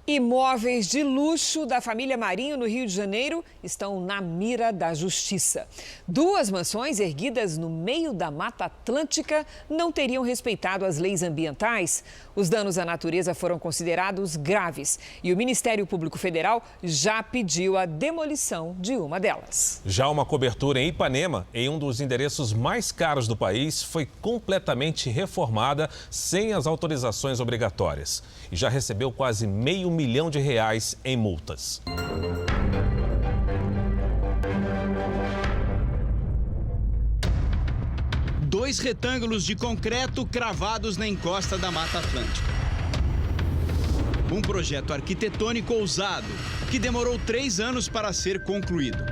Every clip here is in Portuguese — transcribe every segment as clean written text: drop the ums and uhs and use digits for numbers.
Imóveis de luxo da família Marinho, no Rio de Janeiro, estão na mira da justiça. Duas mansões erguidas no meio da Mata Atlântica não teriam respeitado as leis ambientais. Os danos à natureza foram considerados graves e o Ministério Público Federal já pediu a demolição de uma delas. Já uma cobertura em Ipanema, em um dos endereços mais caros do país, foi completamente reformada sem as autorizações obrigatórias e já recebeu quase R$500 mil em multas. Dois retângulos de concreto cravados na encosta da Mata Atlântica. Um projeto arquitetônico ousado, que demorou 3 anos para ser concluído.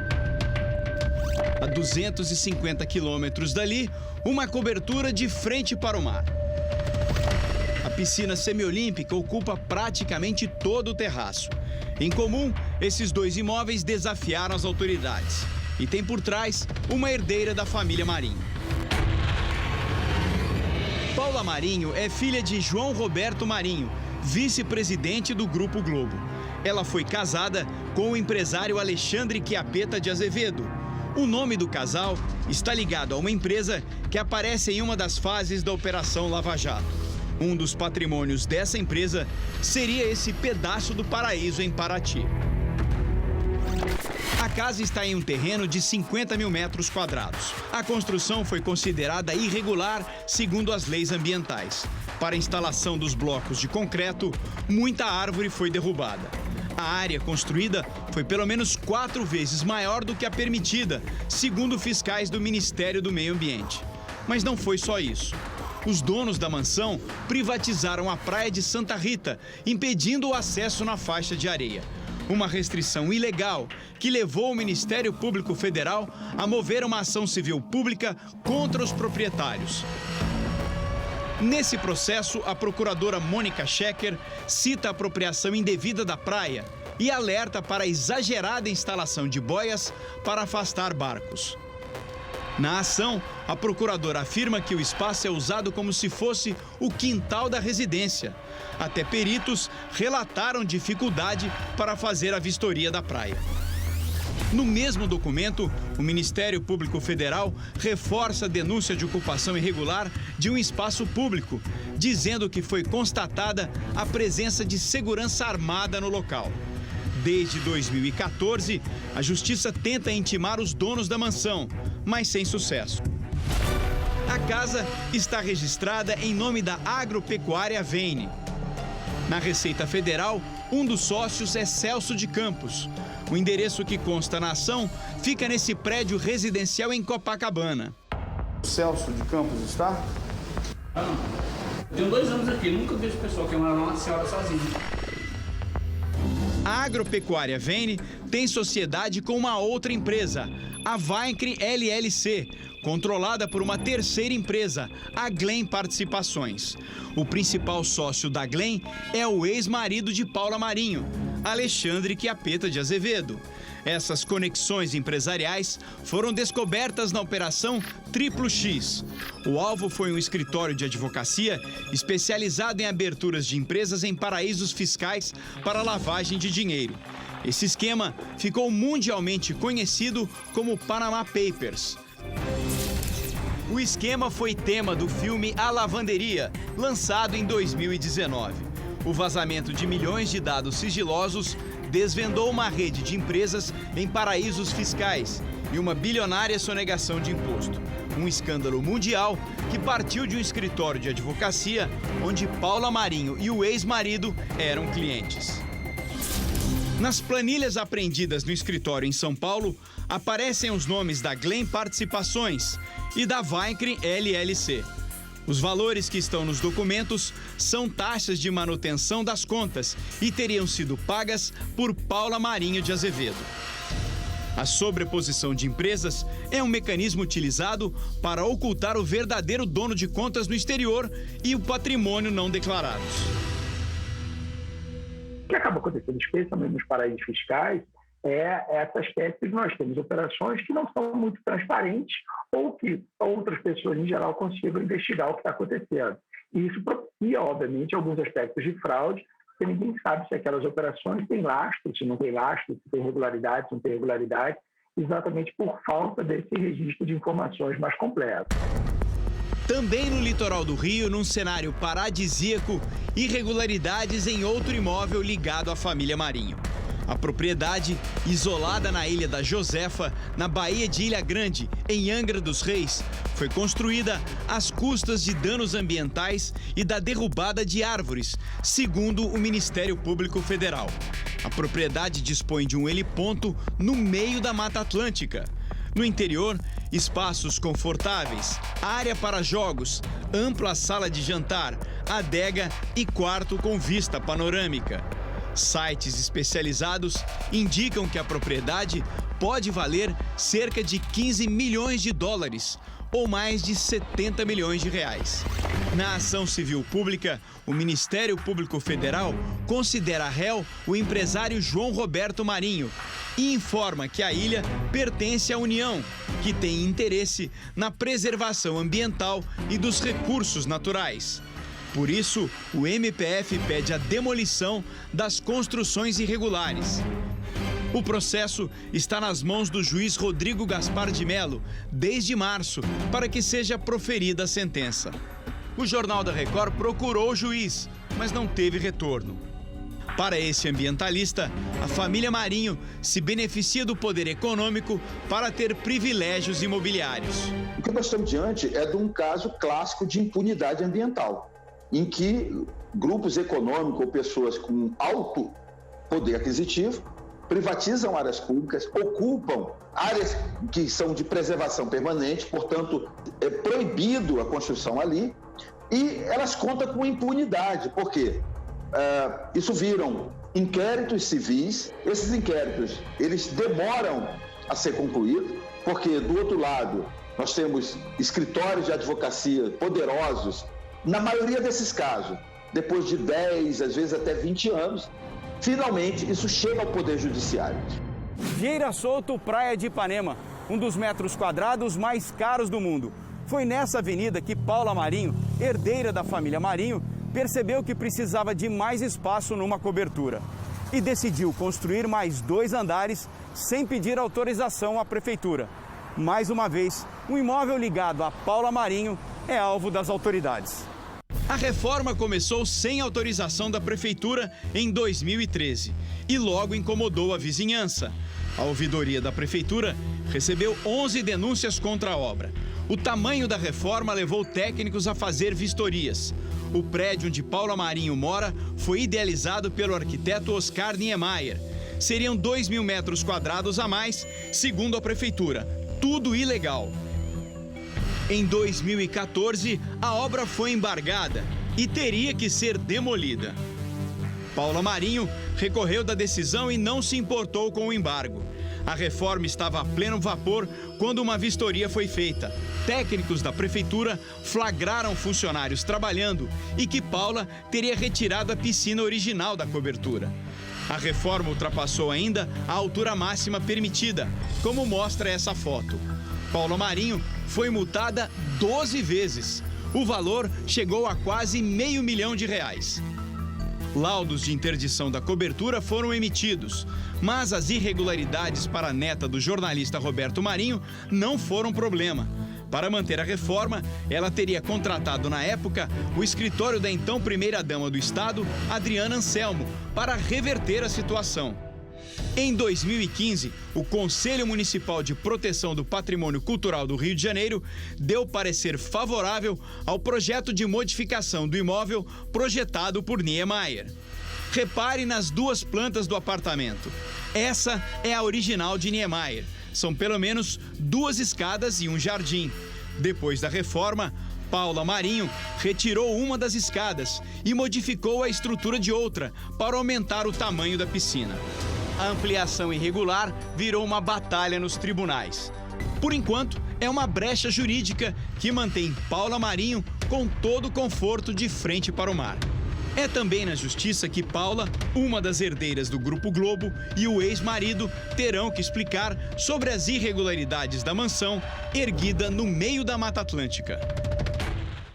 A 250 quilômetros dali, uma cobertura de frente para o mar. A piscina semiolímpica ocupa praticamente todo o terraço. Em comum, esses dois imóveis desafiaram as autoridades. E tem por trás uma herdeira da família Marinho. Paula Marinho é filha de João Roberto Marinho, vice-presidente do Grupo Globo. Ela foi casada com o empresário Alexandre Chiappetta de Azevedo. O nome do casal está ligado a uma empresa que aparece em uma das fases da Operação Lava Jato. Um dos patrimônios dessa empresa seria esse pedaço do paraíso em Paraty. A casa está em um terreno de 50 mil metros quadrados. A construção foi considerada irregular, segundo as leis ambientais. Para a instalação dos blocos de concreto, muita árvore foi derrubada. A área construída foi pelo menos 4 vezes maior do que a permitida, segundo fiscais do Ministério do Meio Ambiente. Mas não foi só isso. Os donos da mansão privatizaram a praia de Santa Rita, impedindo o acesso na faixa de areia. Uma restrição ilegal que levou o Ministério Público Federal a mover uma ação civil pública contra os proprietários. Nesse processo, a procuradora Mônica Schecker cita a apropriação indevida da praia e alerta para a exagerada instalação de boias para afastar barcos. Na ação, a procuradora afirma que o espaço é usado como se fosse o quintal da residência. Até peritos relataram dificuldade para fazer a vistoria da praia. No mesmo documento, o Ministério Público Federal reforça a denúncia de ocupação irregular de um espaço público, dizendo que foi constatada a presença de segurança armada no local. Desde 2014, a Justiça tenta intimar os donos da mansão, mas sem sucesso. A casa está registrada em nome da Agropecuária Vene. Na Receita Federal, um dos sócios é Celso de Campos. O endereço que consta na ação fica nesse prédio residencial em Copacabana. Celso de Campos está? Não. Tenho 2 anos aqui, nunca vejo pessoal que mora uma senhora sozinha. A Agropecuária Vene tem sociedade com uma outra empresa, a Vaincre LLC, controlada por uma terceira empresa, a Glen Participações. O principal sócio da Glen é o ex-marido de Paula Marinho, Alexandre Chiappetta de Azevedo. Essas conexões empresariais foram descobertas na Operação Triplo X. O alvo foi um escritório de advocacia especializado em aberturas de empresas em paraísos fiscais para lavagem de dinheiro. Esse esquema ficou mundialmente conhecido como Panama Papers. O esquema foi tema do filme A Lavanderia, lançado em 2019. O vazamento de milhões de dados sigilosos desvendou uma rede de empresas em paraísos fiscais e uma bilionária sonegação de imposto. Um escândalo mundial que partiu de um escritório de advocacia onde Paula Marinho e o ex-marido eram clientes. Nas planilhas apreendidas no escritório em São Paulo, aparecem os nomes da Glen Participações e da Vaincre LLC. Os valores que estão nos documentos são taxas de manutenção das contas e teriam sido pagas por Paula Marinho de Azevedo. A sobreposição de empresas é um mecanismo utilizado para ocultar o verdadeiro dono de contas no exterior e o patrimônio não declarados. O que acaba acontecendo, especialmente nos paraísos fiscais, é essa espécie de nós temos operações que não são muito transparentes ou que outras pessoas, em geral, consigam investigar o que está acontecendo. E isso propicia, obviamente, alguns aspectos de fraude, porque ninguém sabe se aquelas operações têm lastro, se não tem lastro, se tem regularidade, se não tem regularidade, exatamente por falta desse registro de informações mais completo. Também no litoral do Rio, num cenário paradisíaco, irregularidades em outro imóvel ligado à família Marinho. A propriedade, isolada na Ilha da Josefa, na Baía de Ilha Grande, em Angra dos Reis, foi construída às custas de danos ambientais e da derrubada de árvores, segundo o Ministério Público Federal. A propriedade dispõe de um heliponto no meio da Mata Atlântica. No interior, espaços confortáveis, área para jogos, ampla sala de jantar, adega e quarto com vista panorâmica. Sites especializados indicam que a propriedade pode valer cerca de 15 milhões de dólares, ou mais de 70 milhões de reais. Na ação civil pública, o Ministério Público Federal considera réu o empresário João Roberto Marinho e informa que a ilha pertence à União, que tem interesse na preservação ambiental e dos recursos naturais. Por isso, o MPF pede a demolição das construções irregulares. O processo está nas mãos do juiz Rodrigo Gaspar de Mello desde março, para que seja proferida a sentença. O Jornal da Record procurou o juiz, mas não teve retorno. Para esse ambientalista, a família Marinho se beneficia do poder econômico para ter privilégios imobiliários. O que nós estamos diante é de um caso clássico de impunidade ambiental, em que grupos econômicos ou pessoas com alto poder aquisitivo privatizam áreas públicas, ocupam áreas que são de preservação permanente, portanto, é proibido a construção ali, e elas contam com impunidade, porque isso viram inquéritos civis. Esses inquéritos, eles demoram a ser concluídos, porque do outro lado nós temos escritórios de advocacia poderosos. Na maioria desses casos, depois de 10, às vezes até 20 anos, finalmente isso chega ao Poder Judiciário. Vieira Solto, Praia de Ipanema, um dos metros quadrados mais caros do mundo. Foi nessa avenida que Paula Marinho, herdeira da família Marinho, percebeu que precisava de mais espaço numa cobertura e decidiu construir mais 2 andares sem pedir autorização à prefeitura. Mais uma vez, um imóvel ligado a Paula Marinho é alvo das autoridades. A reforma começou sem autorização da prefeitura em 2013 e logo incomodou a vizinhança. A ouvidoria da prefeitura recebeu 11 denúncias contra a obra. O tamanho da reforma levou técnicos a fazer vistorias. O prédio onde Paula Marinho mora foi idealizado pelo arquiteto Oscar Niemeyer. Seriam 2.000 metros quadrados a mais, segundo a prefeitura. Tudo ilegal. Em 2014, a obra foi embargada e teria que ser demolida. Paula Marinho recorreu da decisão e não se importou com o embargo. A reforma estava a pleno vapor quando uma vistoria foi feita. Técnicos da prefeitura flagraram funcionários trabalhando e que Paula teria retirado a piscina original da cobertura. A reforma ultrapassou ainda a altura máxima permitida, como mostra essa foto. Paula Marinho foi multada 12 vezes. O valor chegou a quase R$500 mil. Laudos de interdição da cobertura foram emitidos, mas as irregularidades para a neta do jornalista Roberto Marinho não foram problema. Para manter a reforma, ela teria contratado na época o escritório da então primeira-dama do estado, Adriana Anselmo, para reverter a situação. Em 2015, o Conselho Municipal de Proteção do Patrimônio Cultural do Rio de Janeiro deu parecer favorável ao projeto de modificação do imóvel projetado por Niemeyer. Repare nas 2 plantas do apartamento. Essa é a original de Niemeyer. São pelo menos 2 escadas e um jardim. Depois da reforma, Paula Marinho retirou uma das escadas e modificou a estrutura de outra para aumentar o tamanho da piscina. A ampliação irregular virou uma batalha nos tribunais. Por enquanto, é uma brecha jurídica que mantém Paula Marinho com todo o conforto de frente para o mar. É também na justiça que Paula, uma das herdeiras do Grupo Globo, e o ex-marido terão que explicar sobre as irregularidades da mansão erguida no meio da Mata Atlântica.